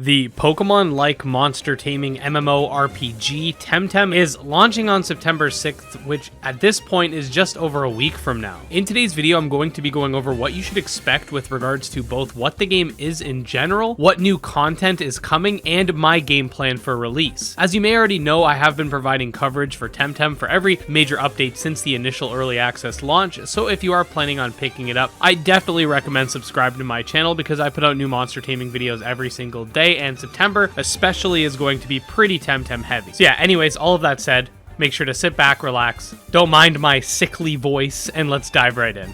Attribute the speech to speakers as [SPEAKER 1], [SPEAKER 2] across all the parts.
[SPEAKER 1] The Pokemon-like monster taming mmorpg Temtem is launching on September 6th, which at this point is just over a week from now. In today's video, I'm going to be going over what you should expect with regards to both what the game is in general, what new content is coming, and my game plan for release. As you may already know, I have been providing coverage for Temtem for every major update since the initial early access launch, so if you are planning on picking it up, I definitely recommend subscribing to my channel because I put out new monster taming videos every single day, and September especially is going to be pretty Temtem heavy. So yeah, anyways, all of that said, make sure to sit back, relax, don't mind my sickly voice, and let's dive right in.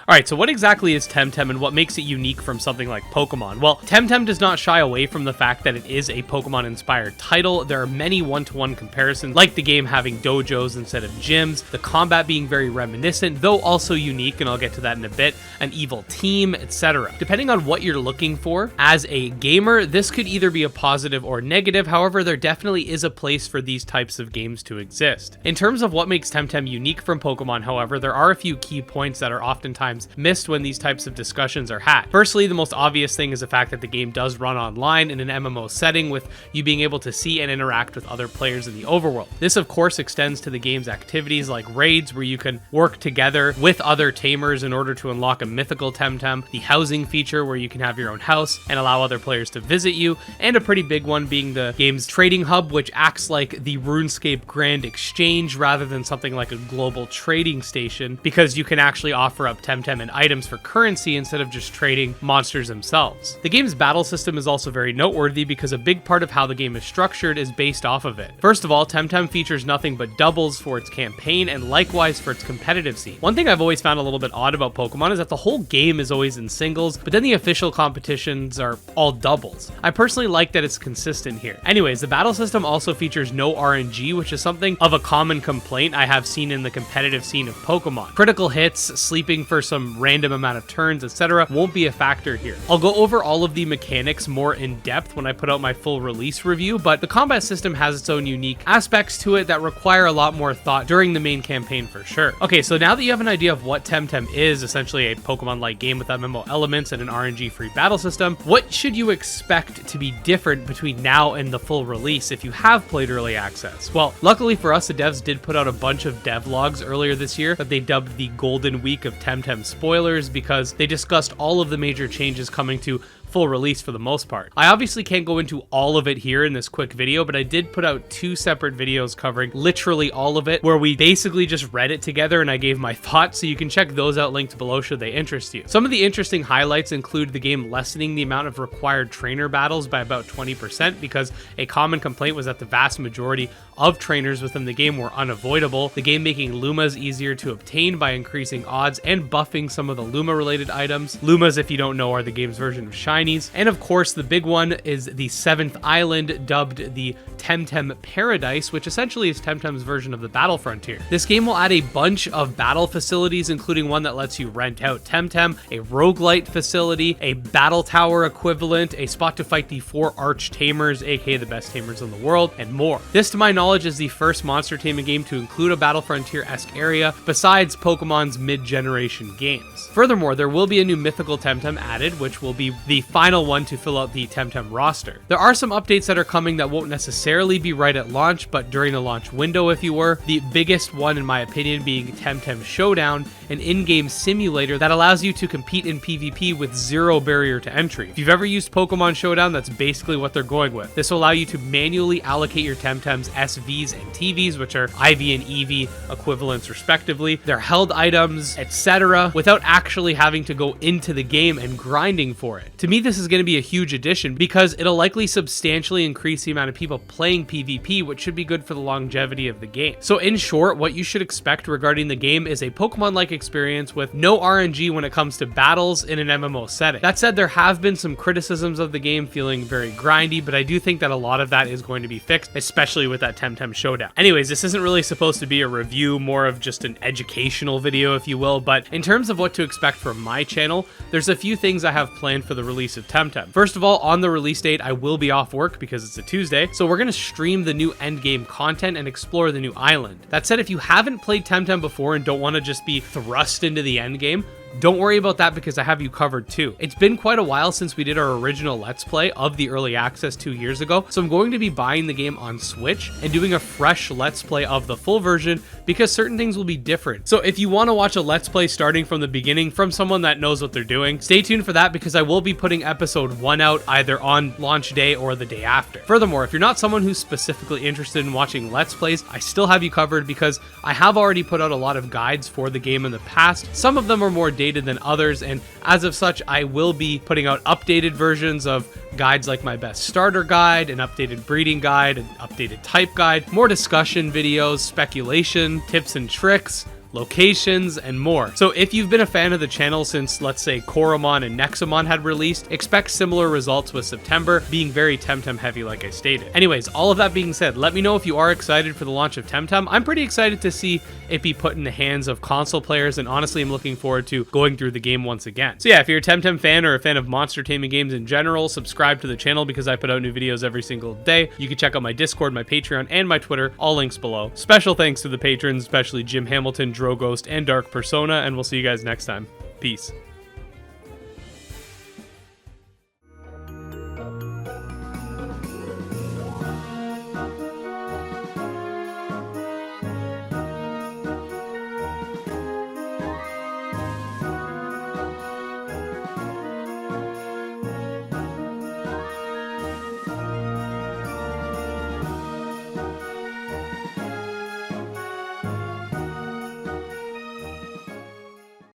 [SPEAKER 1] Alright, so what exactly is Temtem and what makes it unique from something like Pokemon? Well, Temtem does not shy away from the fact that it is a Pokemon-inspired title. There are many one-to-one comparisons, like the game having dojos instead of gyms, the combat being very reminiscent, though also unique, and I'll get to that in a bit, an evil team, etc. Depending on what you're looking for as a gamer, this could either be a positive or negative. However, there definitely is a place for these types of games to exist. In terms of what makes Temtem unique from Pokemon, however, there are a few key points that are oftentimes missed when these types of discussions are had. Firstly, the most obvious thing is the fact that the game does run online in an MMO setting, with you being able to see and interact with other players in the overworld. This of course extends to the game's activities like raids, where you can work together with other tamers in order to unlock a mythical Temtem, the housing feature where you can have your own house and allow other players to visit you, and a pretty big one being the game's trading hub, which acts like the RuneScape Grand Exchange rather than something like a global trading station, because you can actually offer up Temtem and items for currency instead of just trading monsters themselves. The game's battle system is also very noteworthy because a big part of how the game is structured is based off of it. First of all, Temtem features nothing but doubles for its campaign and likewise for its competitive scene. One thing I've always found a little bit odd about Pokemon is that the whole game is always in singles, but then the official competitions are all doubles. I personally like that it's consistent here. Anyways, the battle system also features no RNG, which is something of a common complaint I have seen in the competitive scene of Pokemon. Critical hits, sleeping for some random amount of turns, etc. won't be a factor here. I'll go over all of the mechanics more in depth when I put out my full release review, but the combat system has its own unique aspects to it that require a lot more thought during the main campaign for sure. Okay, so now that you have an idea of what Temtem is, essentially a Pokemon-like game with MMO elements and an RNG-free battle system, what should you expect to be different between now and the full release if you have played early access? Well, luckily for us, the devs did put out a bunch of devlogs earlier this year that they dubbed the Golden Week of Temtem spoilers, because they discussed all of the major changes coming to full release for the most part. I obviously can't go into all of it here in this quick video, but I did put out two separate videos covering literally all of it, where we basically just read it together and I gave my thoughts, so you can check those out linked below should they interest you. Some of the interesting highlights include the game lessening the amount of required trainer battles by about 20%, because a common complaint was that the vast majority of trainers within the game were unavoidable, the game making Lumas easier to obtain by increasing odds and buffing some of the Luma related items. Lumas, if you don't know, are the game's version of Shinies. And of course, the big one is the 7th island, dubbed the Temtem Paradise, which essentially is Temtem's version of the Battle Frontier. This game will add a bunch of battle facilities, including one that lets you rent out Temtem, a roguelite facility, a battle tower equivalent, a spot to fight the 4 arch tamers, aka the best tamers in the world, and more. This, to my knowledge, is the first monster taming game to include a Battle Frontier-esque area besides Pokemon's mid-generation games. Furthermore, there will be a new mythical Temtem added, which will be the final one to fill out the Temtem roster. There are some updates that are coming that won't necessarily be right at launch, but during the launch window if you were. The biggest one, in my opinion, being Temtem Showdown, an in-game simulator that allows you to compete in PvP with zero barrier to entry. If you've ever used Pokemon Showdown, that's basically what they're going with. This will allow you to manually allocate your Temtem's SVs and TVs, which are IV and EV equivalents respectively, their held items, etc., without actually having to go into the game and grinding for it. To me, this is going to be a huge addition because it'll likely substantially increase the amount of people playing PvP, which should be good for the longevity of the game. So in short, what you should expect regarding the game is a Pokemon-like experience with no RNG when it comes to battles in an MMO setting. That said, there have been some criticisms of the game feeling very grindy, but I do think that a lot of that is going to be fixed, especially with that Temtem Showdown. Anyways, this isn't really supposed to be a review, more of just an educational video, if you will, but in terms of what to expect from my channel, there's a few things I have planned for the release release of Temtem. First of all, on the release date, I will be off work because it's a Tuesday, so we're going to stream the new endgame content and explore the new island. That said, if you haven't played Temtem before and don't want to just be thrust into the endgame, don't worry about that because I have you covered too. It's been quite a while since we did our original Let's Play of the early access 2 years ago, so I'm going to be buying the game on Switch and doing a fresh Let's Play of the full version because certain things will be different. So if you want to watch a Let's Play starting from the beginning from someone that knows what they're doing, stay tuned for that because I will be putting episode 1 out either on launch day or the day after. Furthermore, if you're not someone who's specifically interested in watching Let's Plays, I still have you covered because I have already put out a lot of guides for the game in the past. Some of them are more dated than others, and as of such, I will be putting out updated versions of guides like my best starter guide, an updated breeding guide, an updated type guide, more discussion videos, speculation, tips and tricks, locations, and more. So if you've been a fan of the channel since, let's say, Coromon and Nexomon had released, expect similar results with September being very Temtem heavy like I stated. Anyways, all of that being said, let me know if you are excited for the launch of Temtem. I'm pretty excited to see it be put in the hands of console players, and honestly, I'm looking forward to going through the game once again. So yeah, if you're a Temtem fan or a fan of monster taming games in general, subscribe to the channel because I put out new videos every single day. You can check out my Discord, my Patreon, and my Twitter, all links below. Special thanks to the patrons, especially Jim Hamilton, Droghost, and Dark Persona, and we'll see you guys next time. Peace.